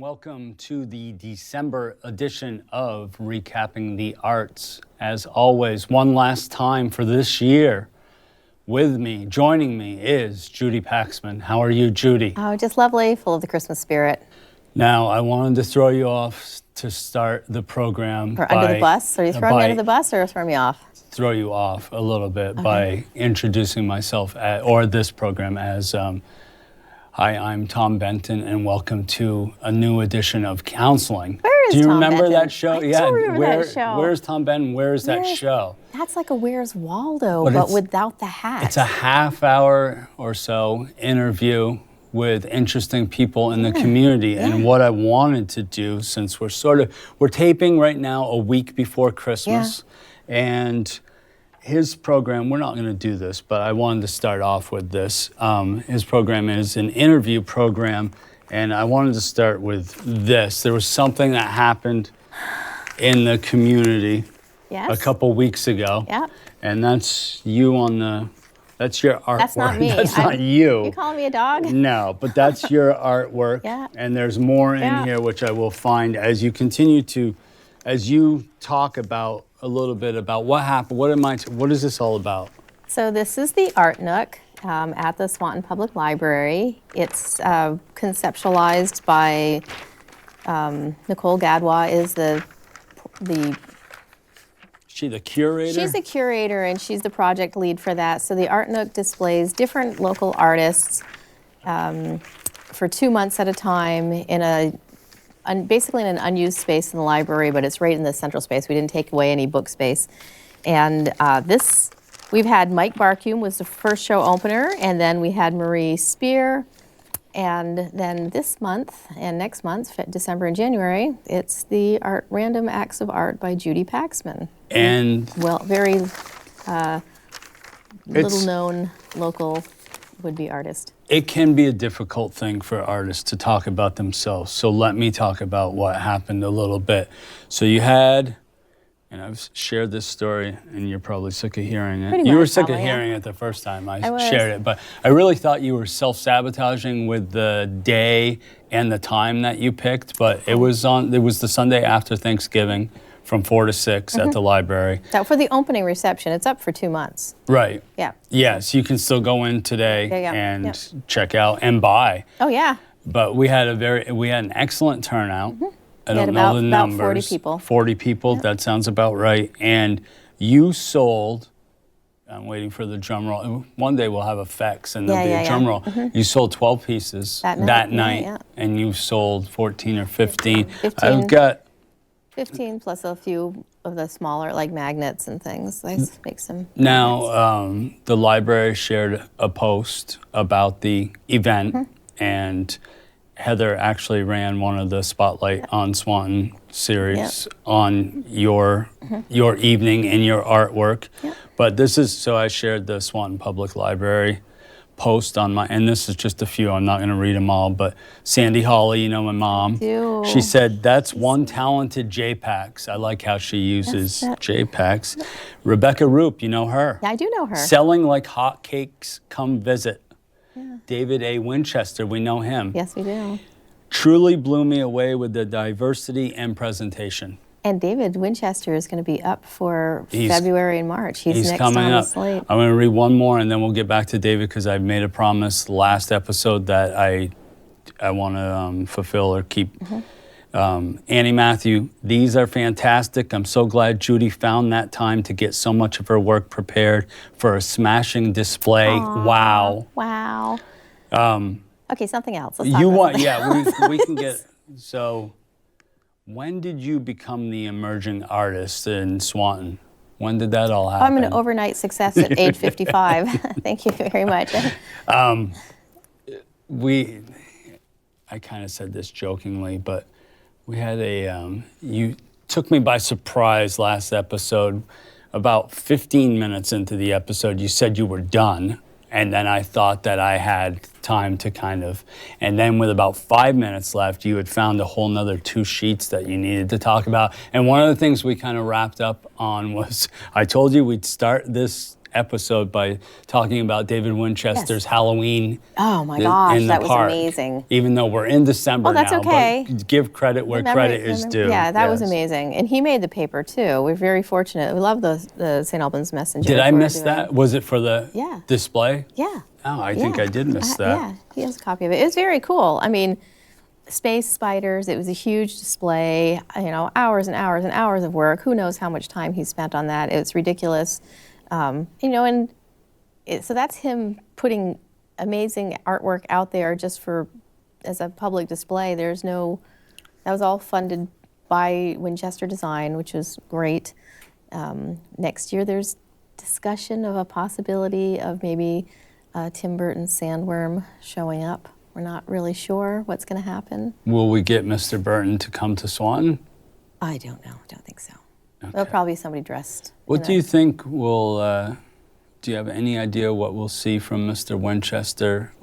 welcome to the December edition of Recapping the Arts. As always, one last time for this year, with me, joining me is Judy Paxman. How are you, Judy? Oh, just lovely, full of the Christmas spirit. Now, I wanted to throw you off to start the program. Or under the bus? Are you throwing me under the bus or throw me off? Throw you off a little bit by introducing myself or this program as hi, I'm Tom Benton, and welcome to a new edition of Counseling. Where is Do you Tom remember Benton? that show? I do remember that show. Where's Tom Benton? Where's that show? That's like a Where's Waldo, but without the hat. It's a half hour or so interview with interesting people in the community. And what I wanted to do, since we're taping right now a week before Christmas, and his program, we're not going to do this, but I wanted to start off with this. His program is an interview program, and I wanted to start with this. There was something that happened in the community a couple weeks ago, and that's you that's your artwork. That's not me. That's not you. You calling me a dog? No, but that's your artwork, and there's more in here which I will find as you continue to, as you talk about a little bit about what happened. What is this all about? So this is the Art Nook at the Swanton Public Library. It's conceptualized by Nicole Gadwa is the She the curator? She's the curator and she's the project lead for that. So the Art Nook displays different local artists for 2 months at a time in basically in an unused space in the library, but it's right in the central space. We didn't take away any book space. And we've had Mike Barkume was the first show opener, and then we had Marie Spear. And then this month and next month, December and January, it's the Random Acts of Art by Judy Paxman. And very little known local would-be artist. It can be a difficult thing for artists to talk about themselves. So let me talk about what happened a little bit. So you had, and I've shared this story, and you're probably sick of hearing it. You were sick of hearing it the first time I shared it, but I really thought you were self-sabotaging with the day and the time that you picked. But it was the Sunday after Thanksgiving, from 4 to 6 at the library. So for the opening reception, it's up for 2 months. Right. Yeah. Yes, you can still go in today and check out and buy. Oh yeah. But we had an excellent turnout. I don't know the about numbers. 40 people. 40 people, that sounds about right. And you sold, I'm waiting for the drum roll. One day we'll have effects and there'll be a drum roll. You sold 12 pieces that night, and you sold 14 or 15. 15. I've got 15 plus a few of the smaller, like magnets and things. I make some. Now, the library shared a post about the event, and Heather actually ran one of the Spotlight on Swanton series on your evening and your artwork. But this is, so I shared the Swanton Public Library post on and this is just a few, I'm not going to read them all, but Sandy Hawley, my mom, she said, that's one talented JPAX. I like how she uses JPAX. Rebecca Roop, you know her? Yeah, I do know her. Selling like hotcakes, come visit. David A. Winchester, we know him. Yes, we do. Truly blew me away with the diversity and presentation. And David Winchester is going to be up for February and March. He's next coming on up. the slate. I'm going to read one more, and then we'll get back to David, because I've made a promise last episode that I want to fulfill or keep. Annie Matthew, these are fantastic. I'm so glad Judy found that time to get so much of her work prepared for a smashing display. Aww, wow. Okay, something else. Let's talk about something. We can get, so when did you become the emerging artist in Swanton? When did that all happen? I'm an overnight success at age 55. Thank you very much. I kind of said this jokingly, but we had you took me by surprise last episode. About 15 minutes into the episode, you said you were done. And then I thought that I had time to and then with about 5 minutes left, you had found a whole nother 2 sheets that you needed to talk about. And one of the things we kind of wrapped up on was, I told you we'd start this episode by talking about David Winchester's Halloween. Oh my gosh, in the that was park. amazing. Even though we're in December that's now, okay. but give credit where credit is due. Yeah, that was Yes. amazing. And he made the paper too. We're very fortunate. We love the St. Albans Messenger. Did I for miss doing- that? Was it for the display? Yeah. Oh, I think I did miss that. Yeah, he has a copy of it. It was very cool. I mean, space spiders, it was a huge display, hours and hours and hours of work. Who knows how much time he spent on that. It's ridiculous. So that's him putting amazing artwork out there just as a public display. That was all funded by Winchester Design, which was great. Next year there's discussion of a possibility of maybe Tim Burton's Sandworm showing up. We're not really sure what's going to happen. Will we get Mr. Burton to come to Swanton? I don't know. I don't think so. Okay. There'll probably be somebody dressed. What do you think do you have any idea what we'll see from Mr. Winchester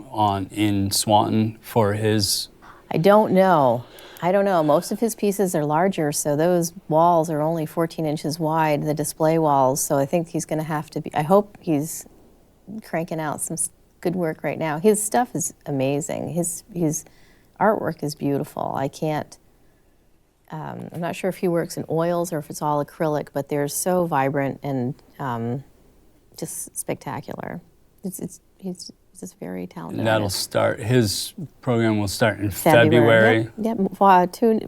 in Swanton for his? I don't know. Most of his pieces are larger, so those walls are only 14 inches wide, the display walls. So I think he's going to have to be, I hope he's cranking out some good work right now. His stuff is amazing. His artwork is beautiful. I'm not sure if he works in oils or if it's all acrylic, but they're so vibrant and just spectacular. He's just very talented. And his program will start in February. Yep.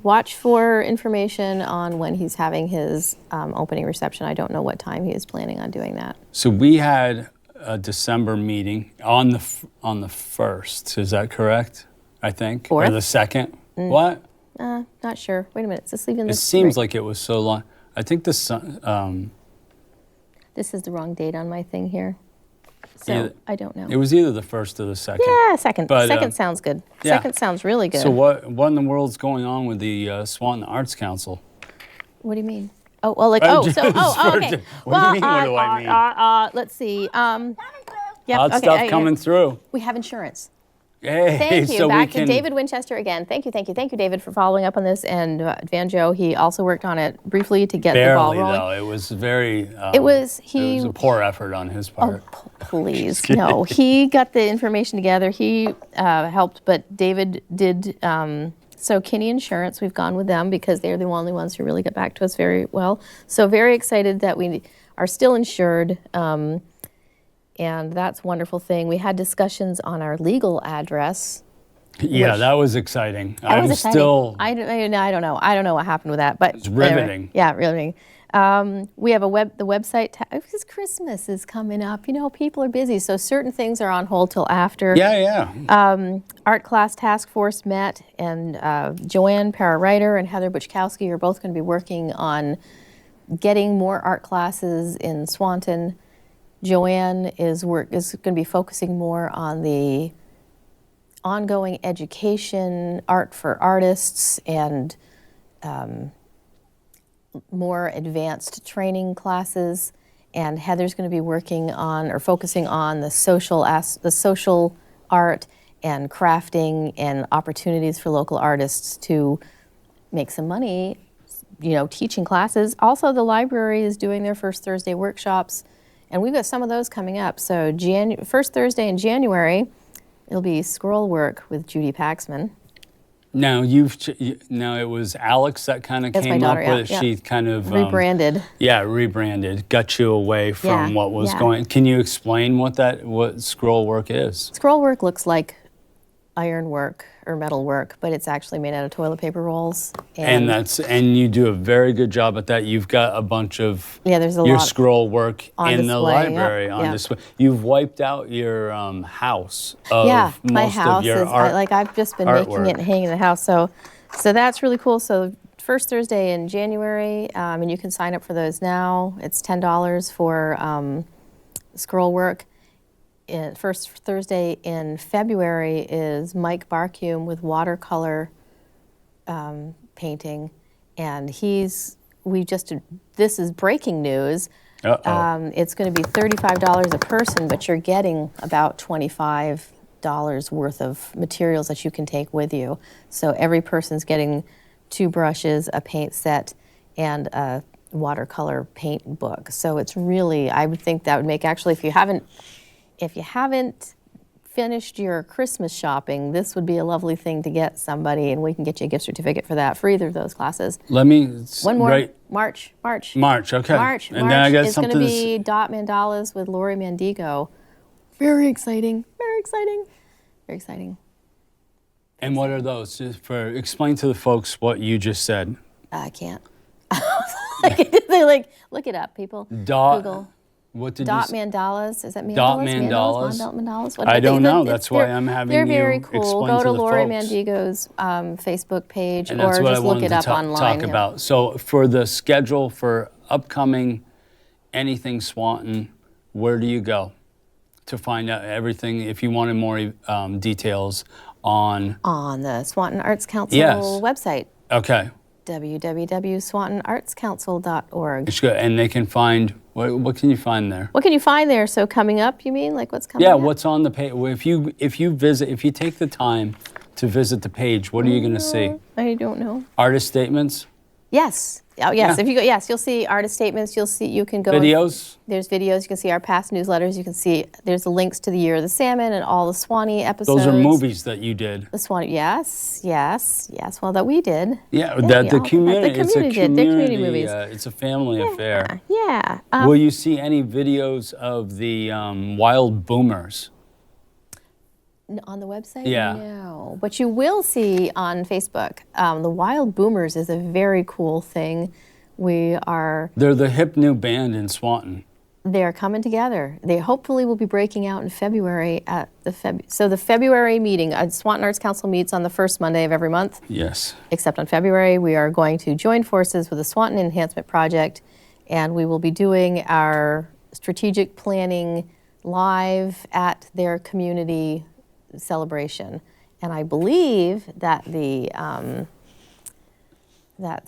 Watch for information on when he's having his opening reception. I don't know what time he is planning on doing that. So we had a December meeting on the 1st. Is that correct? I think. 4th? Or the 2nd. What? Not sure. Wait a minute. Is this leaving It this? seems like it was so long. I think this is the wrong date on my thing here. So I don't know. It was either the 1st or the 2nd. Yeah, second. But, second sounds good. Yeah. Second sounds really good. So what in the world's going on with the Swanton Arts Council? What do you mean? Oh, well, okay. What do you Well, mean, what do I mean? let's see. Hot stuff coming through. We have insurance. Hey, Thank you. so Back we to can, David Winchester again. Thank you, David, for following up on this. And Van Joe, he also worked on it briefly to get the ball barely rolling. though. It was very. It was a poor effort on his part. Oh, please, no. He got the information together. He helped, but David did. So Kinney Insurance, we've gone with them because they're the only ones who really get back to us very well. So very excited that we are still insured. And that's a wonderful thing. We had discussions on our legal address. Yeah, that was exciting. That was exciting. Still. I don't know. I don't know what happened with that, but It's riveting. Yeah, riveting. We have the website because Christmas is coming up. People are busy, so certain things are on hold till after. Yeah. Art class task force met, and Joanne Para-Ryder and Heather Buchkowski are both going to be working on getting more art classes in Swanton. Joanne is going to be focusing more on the ongoing education, art for artists, and more advanced training classes. And Heather's going to be working on or focusing on the social art and crafting and opportunities for local artists to make some money, teaching classes. Also, the library is doing their first Thursday workshops, and we've got some of those coming up. So first Thursday in January, it'll be scroll work with Judy Paxman. Now now it was Alex that kind of came daughter, up with it. yeah. She kind of Rebranded. Rebranded, got you away from what was going. Can you explain what scroll work is? Scroll work looks like iron work or metal work, but it's actually made out of toilet paper rolls. And you do a very good job at that. You've got a bunch of there's a your lot scroll work in display, the library on yep. display. You've wiped out your house of my most house of your is art. I've just been making it and hanging in the house. So that's really cool. So first Thursday in January, and you can sign up for those now. It's $10 for scroll work. First Thursday in February is Mike Barkume with watercolor painting, and this is breaking news. It's going to be $35 a person, but you're getting about $25 worth of materials that you can take with you. So every person's getting 2 brushes, a paint set, and a watercolor paint book. So it's really, I would think that would make, actually, if you haven't finished your Christmas shopping, this would be a lovely thing to get somebody, and we can get you a gift certificate for that for either of those classes. Let me One more. write March. okay. March. And then I got It's going something to be Dot Mandalas with Lori Mandigo. Very exciting. Very exciting. Very exciting. And what are those? Explain to the folks what you just said. I can't. They like look it up, people. Google. What did Dot you mandalas. Is that mandalas? Dot mandalas? Mandalas? I don't know. That's why I'm having They're you very cool. explain Go to to the Lori folks. Mandigo's Facebook page, And or that's what just I look wanted it to up online. talk yeah. about. So for the schedule for upcoming anything Swanton, where do you go to find out everything? If you wanted more details on the Swanton Arts Council Yes. website, okay. www.swantonartscouncil.org. It's good. And they can find, what can you find there? What can you find there? So coming up, you mean? Like what's coming Yeah, up? what's on the page? If you take the time to visit the page, what are you going to see? I don't know. Artist statements? Yes. Oh, yes. Yeah. If you go, yes, you'll see artist statements. You can go. Videos? There's videos. You can see our past newsletters. You can see there's the links to the Year of the Salmon and all the Swanee episodes. Those are movies that you did. The Swanee, yes. Well, that we did. Yeah, that the community. It's a did. They're community movies. It's a family affair. Yeah. Will you see any videos of the wild boomers? On the website? Yeah. No. But you will see on Facebook. The Wild Boomers is a very cool thing. They're the hip new band in Swanton. They're coming together. They hopefully will be breaking out in February at the February meeting. Swanton Arts Council meets on the first Monday of every month. Yes. Except on February, we are going to join forces with the Swanton Enhancement Project, and we will be doing our strategic planning live at their community celebration. And I believe that the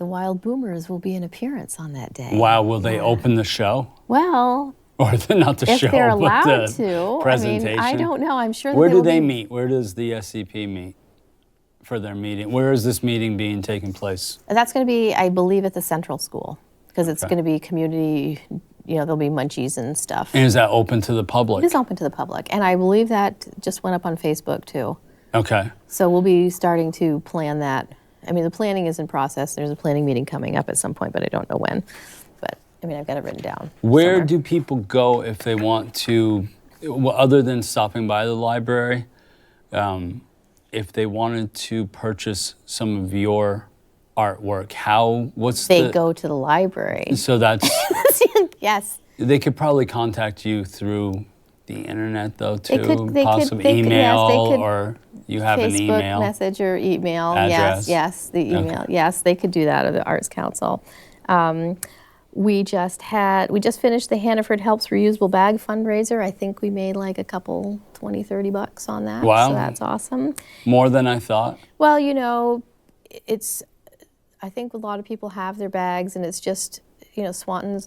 Wild Boomers will be an appearance on that day. Wow, will they open the show? Well, Or not the show, if they're but allowed the to. presentation? I mean, I don't know. I'm sure that Where they do will they be- meet? Where does the SCP meet for their meeting? Where is this meeting being taken place? That's going to be, I believe, at the Central School, because it's Okay. going to be community, there'll be munchies and stuff. And is that open to the public? It is open to the public, and I believe that just went up on Facebook too. Okay. So we'll be starting to plan that. I mean, the planning is in process. There's a planning meeting coming up at some point, but I don't know when. But I mean, I've got it written down. Where somewhere. do people go if they want to, other than stopping by the library, if they wanted to purchase some of your artwork? They go to the library. So that's, Yes. they could probably contact you through the internet though too, they possibly could, email, yes, they could or you have an Facebook email. message or email. Address. Yes, the email. Okay. Yes, they could do that, or the Arts Council. We just finished the Hannaford Helps Reusable Bag fundraiser. I think we made like a couple, $20-30 on that. Wow. So that's awesome. More than I thought. Well, I think a lot of people have their bags, and it's just, Swanton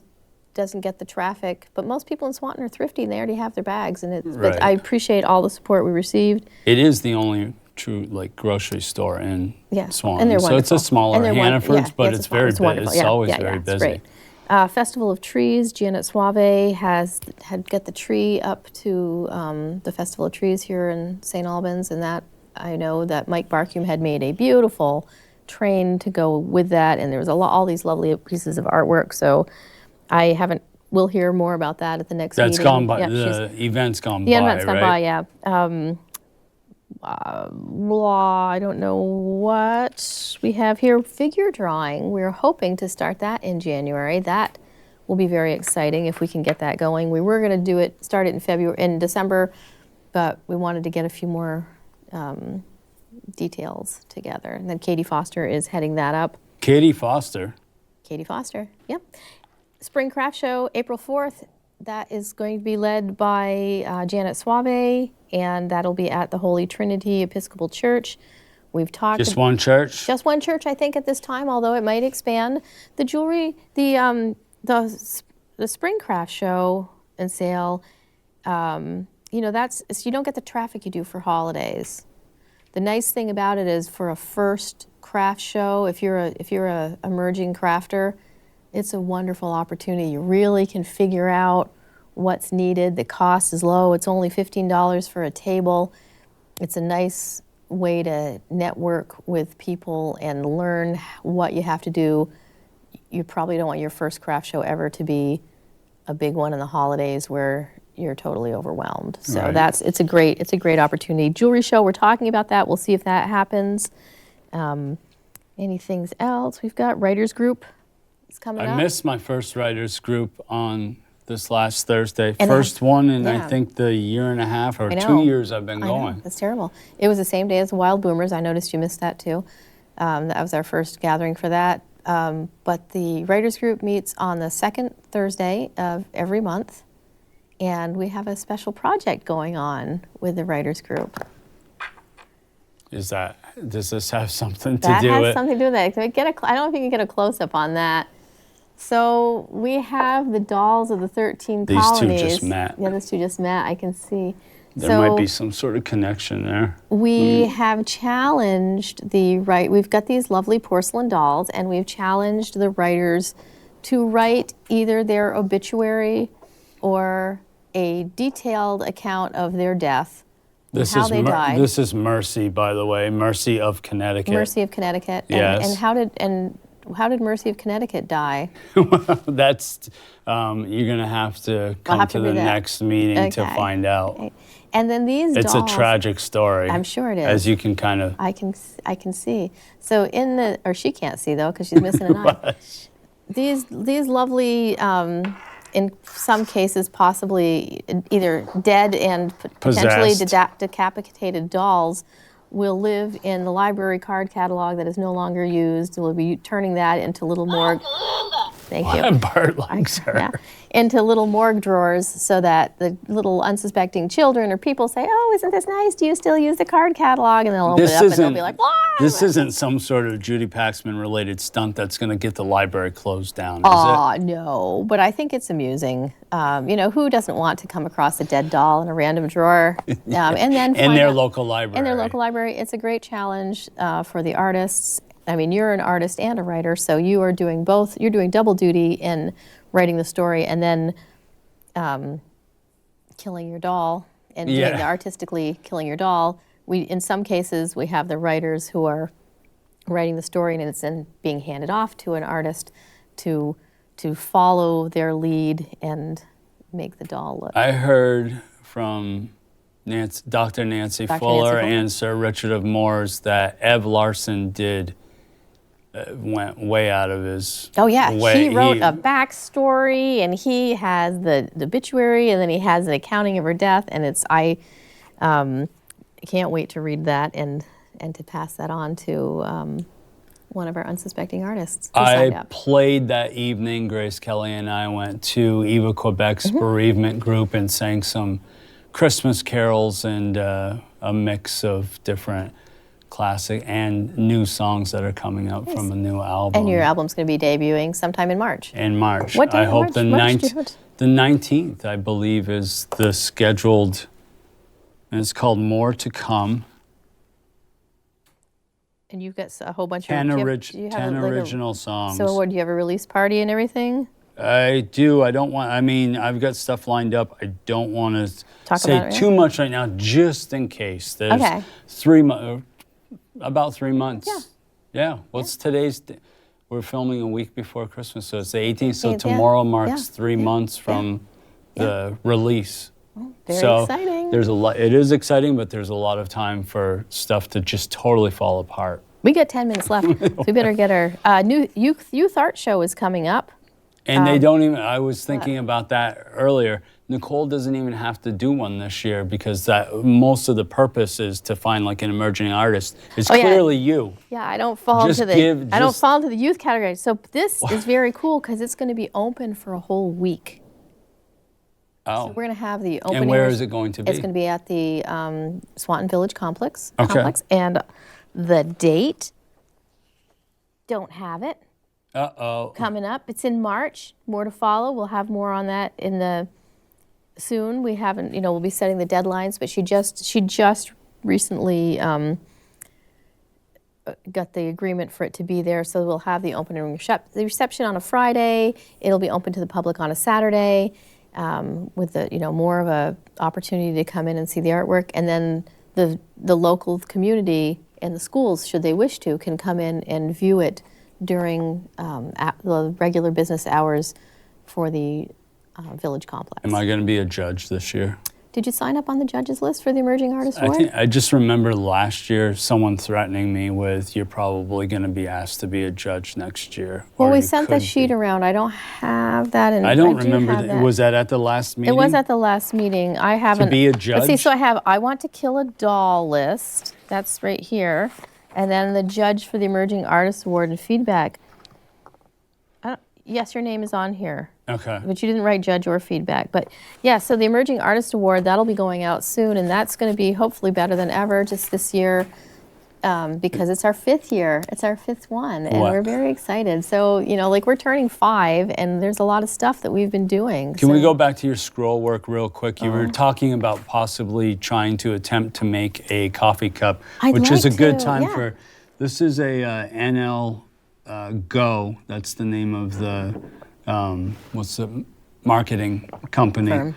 doesn't get the traffic, but most people in Swanton are thrifty and they already have their bags, and Right. but I appreciate all the support we received. It is the only true grocery store in Swanton. And they're so wonderful. it's a smaller And they're Hannaford's, but yes, it's very busy. wonderful. It's always yeah, very it's busy. great. Festival of Trees, Janet Suave had got the tree up to the Festival of Trees here in St. Albans, and that I know that Mike Barkum had made a beautiful train to go with that, and there was all these lovely pieces of artwork. So we'll hear more about that at the next That's meeting. gone by. Yeah, the event's gone the by, event's gone by, right? yeah. I don't know what we have here. Figure drawing. We're hoping to start that in January. That will be very exciting if we can get that going. We were going to start it in December, but we wanted to get a few more details together. And then Katie Foster is heading that up. Katie Foster. Yep. Spring Craft Show, April 4th. That is going to be led by Janet Suave, and that'll be at the Holy Trinity Episcopal Church. We've talked Just one church? Just one church, I think, at this time, although it might expand. The jewelry, the Spring Craft Show and sale, you don't get the traffic you do for holidays. The nice thing about it is, for a first craft show, if you're a emerging crafter, It's a wonderful opportunity. You really can figure out what's needed. The cost is low. It's only $15 for a table. It's a nice way to network with people and learn what you have to do. You probably don't want your first craft show ever to be a big one in the holidays where you're totally overwhelmed. So Right. it's a great opportunity. Jewelry show, we're talking about that. We'll see if that happens. Anything else? We've got writers group. It's coming up. I missed my first writers group on this last Thursday. And First one in yeah. I think the year and a half or I know. 2 years I've been I know. going. That's terrible. It was the same day as Wild Boomers. I noticed you missed that too. That was our first gathering for that. But the writers group meets on the second Thursday of every month, and we have a special project going on with the writers group. Does this have something to That do has with? something to do with that. Can we get I don't know if you can get a close-up on that. So we have the dolls of the 13 These two colonies. just met. Yeah, these two just met. I can see. There might be some sort of connection there. We have challenged we've got these lovely porcelain dolls, and we've challenged the writers to write either their obituary or a detailed account of their death, how they died. This is Mercy, by the way, Mercy of Connecticut. Mercy of Connecticut. Yes. And how did Mercy of Connecticut die? That's you're gonna have to come have to to the read that. next meeting to Okay. find out. Okay. And then these It's dolls. a tragic story. I'm sure it is. As you can kind of. I can see. So or she can't see though because she's missing an eye. These lovely, in some cases possibly either dead and potentially Possessed. decapitated dolls will live in the library card catalog that is no longer used. We'll be turning that into little morgue. Thank you. Bart likes her. Yeah, into little morgue drawers so that the little unsuspecting children or people say, "Oh, isn't this nice? Do you still use the card catalog?" And they'll open it up and they'll be like, "Blah!" This isn't some sort of Judy Paxman related stunt that's going to get the library closed down, is Aw, no, but I think it's amusing. Who doesn't want to come across a dead doll in a random drawer? And then in their local library. In their local library. It's a great challenge for the artists. I mean, you're an artist and a writer, so you are doing both. You're doing double duty in writing the story and then killing your doll and artistically killing your doll. In some cases, we have the writers who are writing the story and it's then being handed off to an artist to follow their lead and make the doll look. I heard from Dr. Nancy Fuller and Sir Richard of Moores that Ev Larson went way out of his way. He wrote a backstory and he has the obituary and then he has an accounting of her death and I can't wait to read that and to pass that on to one of our unsuspecting artists who signed up. Played that evening. Grace Kelly and I went to Eva Quebec's bereavement group and sang some Christmas carols and a mix of different classic and new songs that are coming up from a new album. And your album's going to be debuting sometime in March. In March. What day I in hope March? the 19th, I believe, is the scheduled, and it's called More to Come. And you've got a whole bunch 10 of... 10 original songs. So what, do you have a release party and everything? I do. I've got stuff lined up. I don't want to say too much right now, just in case. There's about 3 months. Yeah. What's today's? We're filming a week before Christmas, so it's the 18th. So tomorrow marks 3 months from the release. Very exciting. There's a lot. It is exciting, but there's a lot of time for stuff to just totally fall apart. We got 10 minutes left. So we better get our new youth art show is coming up. And they don't even, I was thinking about that earlier. Nicole doesn't even have to do one this year because most of the purpose is to find like an emerging artist. It's clearly you. Yeah, I don't fall into the youth category. So this is very cool because it's going to be open for a whole week. Oh. So we're going to have the opening. And where is it going to be? It's going to be at the Swanton Village Complex. Okay. And the date, don't have it. Uh-oh. Coming up. It's in March. More to follow. We'll have more on that soon. We haven't, we'll be setting the deadlines, but she just recently got the agreement for it to be there, so we'll have the opening the reception on a Friday. It'll be open to the public on a Saturday, with more of a opportunity to come in and see the artwork, and then the local community and the schools, should they wish to, can come in and view it during the regular business hours for the Village Complex. Am I going to be a judge this year? Did you sign up on the judges list for the Emerging Artist Award? I just remember last year someone threatening me with, you're probably going to be asked to be a judge next year. Well, we sent the sheet around. I don't have that. And I don't remember. Was that at the last meeting? It was at the last meeting. I haven't. To be a judge? Let's see, so I want to kill a doll list. That's right here. And then the judge for the Emerging Artist Award and feedback. Yes, your name is on here. Okay. But you didn't write judge or feedback. But yeah, so the Emerging Artist Award, that'll be going out soon, and that's going to be hopefully better than ever just this year, because it's our 5th year. It's our 5th one, and we're very excited. So, we're turning 5, and there's a lot of stuff that we've been doing. Can we go back to your scroll work real quick? You were talking about possibly trying to attempt to make a coffee cup, which is a good time for. This is a NL Go. That's the name of the what's the marketing company. Firm.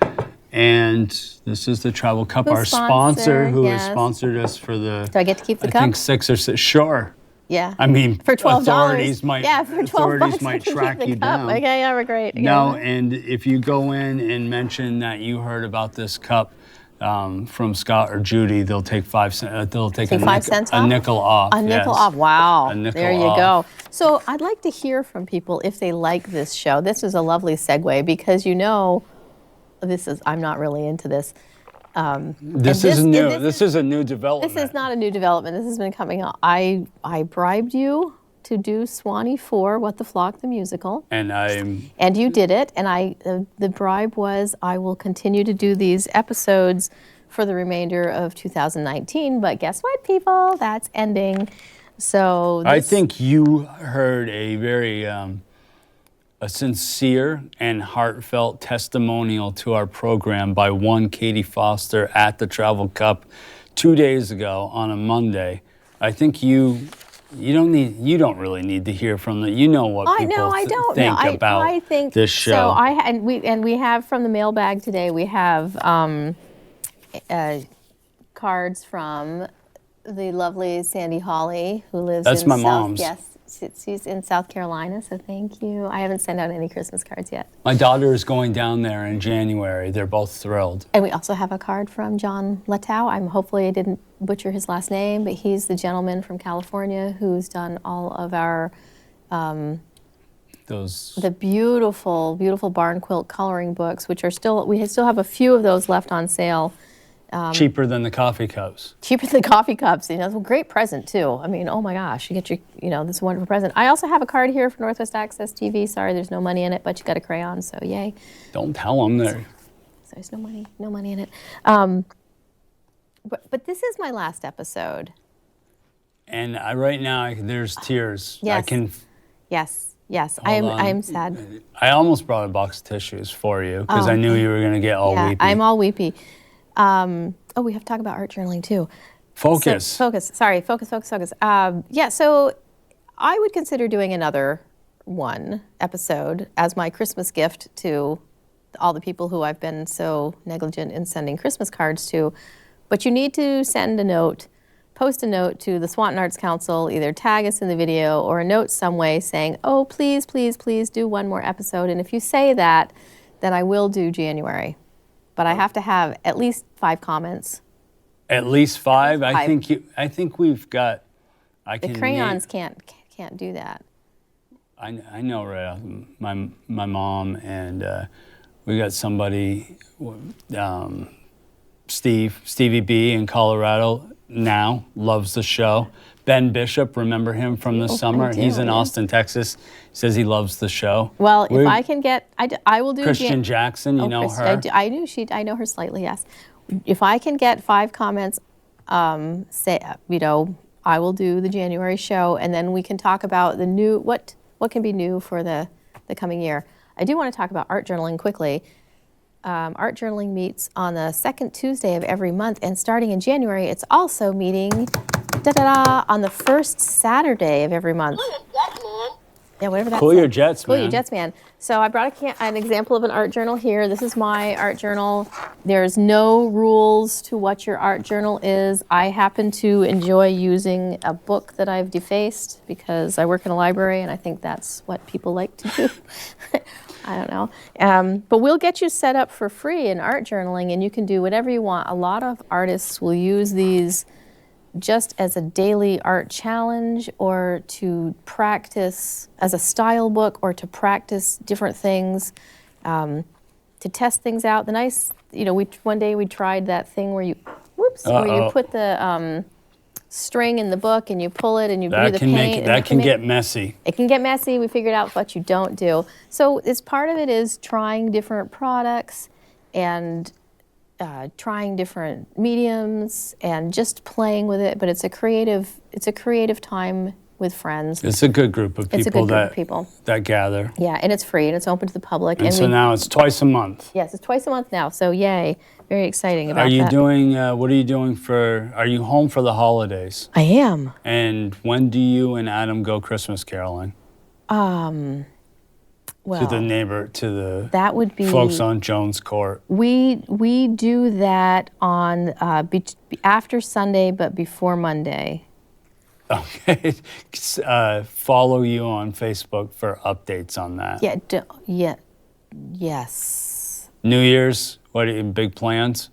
And this is the travel cup. Our sponsor who has sponsored us for the. Do I get to keep the cup? I think 6 or 6. Sure. Yeah. I mean, for $12. authorities might for $12 might track you down. Okay, yeah, we're great. No, and if you go in and mention that you heard about this cup from Scott or Judy, they'll take 5 cents. They'll take a nickel off. A nickel off. Wow. A nickel there you off. go. So I'd like to hear from people if they like this show. This is a lovely segue because I'm not really into this. This is new. This is a new development. This is not a new development. This has been coming up. I bribed you to do Swanee 4, What the Flock, the musical. And you did it. And the bribe was I will continue to do these episodes for the remainder of 2019. But guess what, people? That's ending. So I think you heard a very a sincere and heartfelt testimonial to our program by one Katie Foster at the Travel Cup 2 days ago on a Monday. I think you don't really need to hear from them. You know what people think about this show. So we have from the mailbag today. We have cards from the lovely Sandy Hawley, who lives. That's my mom's. Yes, she's in South Carolina. So thank you. I haven't sent out any Christmas cards yet. My daughter is going down there in January. They're both thrilled. And we also have a card from John Latow. Hopefully I didn't butcher his last name, but he's the gentleman from California who's done all of our the beautiful, beautiful barn quilt coloring books, which are we still have a few of those left on sale. Cheaper than the coffee cups. Cheaper than the coffee cups. It's a great present too. I mean, oh my gosh, you get this wonderful present. I also have a card here for Northwest Access TV. Sorry, there's no money in it, but you got a crayon, so yay. Don't tell them there. So there's no money in it. But this is my last episode. And right now, there's tears. Yes. Yes. I am sad. I almost brought a box of tissues for you because I knew you were going to get all weepy. I'm all weepy. We have to talk about art journaling too. Focus. Sorry, focus. So I would consider doing another one episode as my Christmas gift to all the people who I've been so negligent in sending Christmas cards to. But you need to post a note to the Swanton Arts Council, either tag us in the video or a note some way saying, oh, please, please, please do one more episode. And if you say that, then I will do January. But I have to have at least 5 comments. At least 5? I think we've got. The crayons can't do that. I know, right? My mom and we got somebody, Stevie B in Colorado now loves the show. Ben Bishop, remember him from the summer? He's in Austin, Texas. He says he loves the show. Well, if I can get, I will do. Christian Jackson, you know her. I know her slightly. Yes. If I can get 5 comments, I will do the January show, and then we can talk about the new what can be new for the coming year. I do want to talk about art journaling quickly. Art journaling meets on the second Tuesday of every month, and starting in January, it's also meeting on the first Saturday of every month. Yeah, whatever that Cool said. your jets, Cool man. your jets, man. So I brought an example of an art journal here. This is my art journal. There's no rules to what your art journal is. I happen to enjoy using a book that I've defaced because I work in a library and I think that's what people like to do. I don't know. But we'll get you set up for free in art journaling and you can do whatever you want. A lot of artists will use these just as a daily art challenge or to practice as a style book or to practice different things, to test things out. The nice, one day we tried that thing where you put the string in the book and you pull it and you do the paint. That can get messy. It can get messy. We figured out what you don't do. So it's part of it is trying different products and trying different mediums and just playing with it, but it's a creative time with friends. It's a good group of people that gather. Yeah, and it's free and it's open to the public. And so now it's twice a month. Yes, it's twice a month now. So yay, very exciting about that. What are you doing are you home for the holidays? I am. And when do you and Adam go Christmas caroling? Well, to the that would be folks on Jones Court. We do that on after Sunday, but before Monday. Okay. Follow you on Facebook for updates on that. Yes. New Year's, big plans?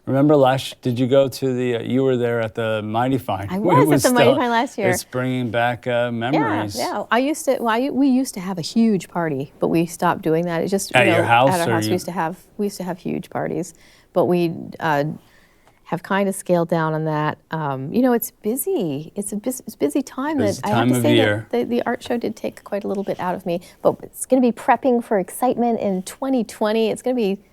Remember did you go to you were there at the Mighty Fine. I was at the Mighty Fine last year. It's bringing back memories. Yeah. We used to have a huge party, but we stopped doing that. It's just at your house. At our house, we used to have huge parties, but we have kind of scaled down on that. It's busy. It's a busy time. Busy I have time to of say year. that the art show did take quite a little bit out of me, but it's going to be prepping for excitement in 2020. It's going to be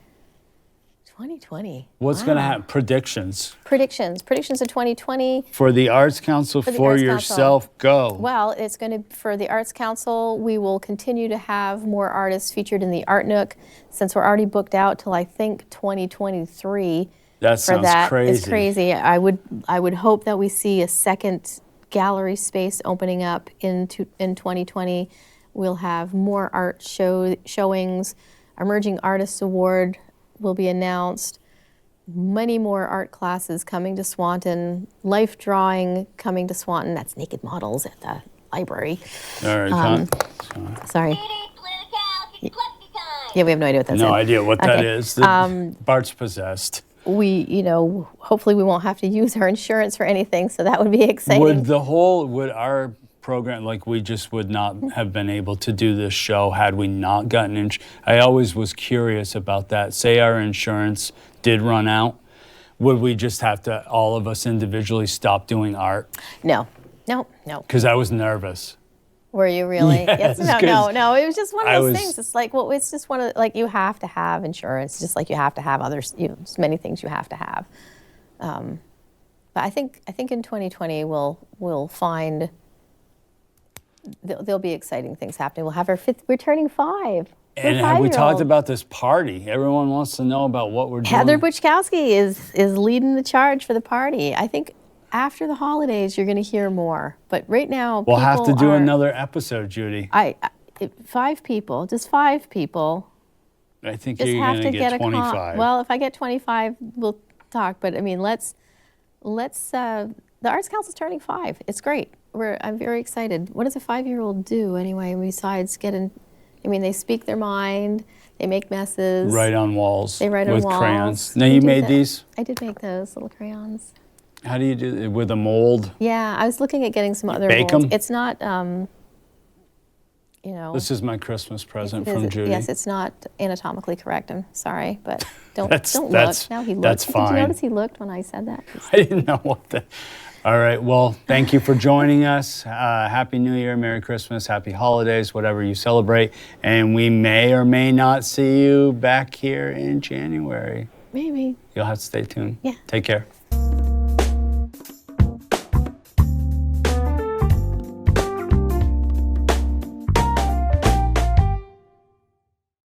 2020. What's going to happen? Predictions of 2020. For the Arts Council, for yourself, go. Well, it's going to, for the Arts Council, we will continue to have more artists featured in the Art Nook since we're already booked out till I think 2023. That sounds crazy. It's crazy. I would hope that we see a second gallery space opening up in 2020. We'll have more art showings. Emerging Artists Award will be announced. Many more art classes coming to Swanton. Life drawing coming to Swanton. That's naked models at the library. All right, sorry. Yeah, we have no idea what that is. No idea what that is. Bart's possessed. Hopefully we won't have to use our insurance for anything, so that would be exciting. Would our program, we just would not have been able to do this show had we not gotten I always was curious about that. Say our insurance did run out, would we just have to, all of us individually, stop doing art? No. Because I was nervous. Were you really? Yes, No. It was just one of those things. It's it's just one of you have to have insurance, just like you have to have others. Many things you have to have. But I think in 2020 we'll find there'll be exciting things happening. We'll have we're turning 5. And we talked about this party. Everyone wants to know about what we're doing. Heather Buchkowski is leading the charge for the party. I think after the holidays, you're going to hear more. But right now, we'll have to do another episode, Judy. 5 people, just 5 people. I think you're going to get 25. Well, if I get 25, we'll talk. But I mean, let's. The Arts Council's turning 5. It's great. I'm very excited. What does a 5-year-old do anyway? Besides they speak their mind. They make messes. Write on walls. They write on walls. With crayons. Now, you made these? I did make those little crayons. How do you do it? With a mold? Yeah, I was looking at getting some other molds. Them? It's not, This is my Christmas present from Judy. Yes, it's not anatomically correct. I'm sorry, but don't look. Now he looked. That's fine. Did you notice he looked when I said that? I didn't know what the... All right, well, thank you for joining us. Happy New Year, Merry Christmas, Happy Holidays, whatever you celebrate. And we may or may not see you back here in January. Maybe. You'll have to stay tuned. Yeah. Take care.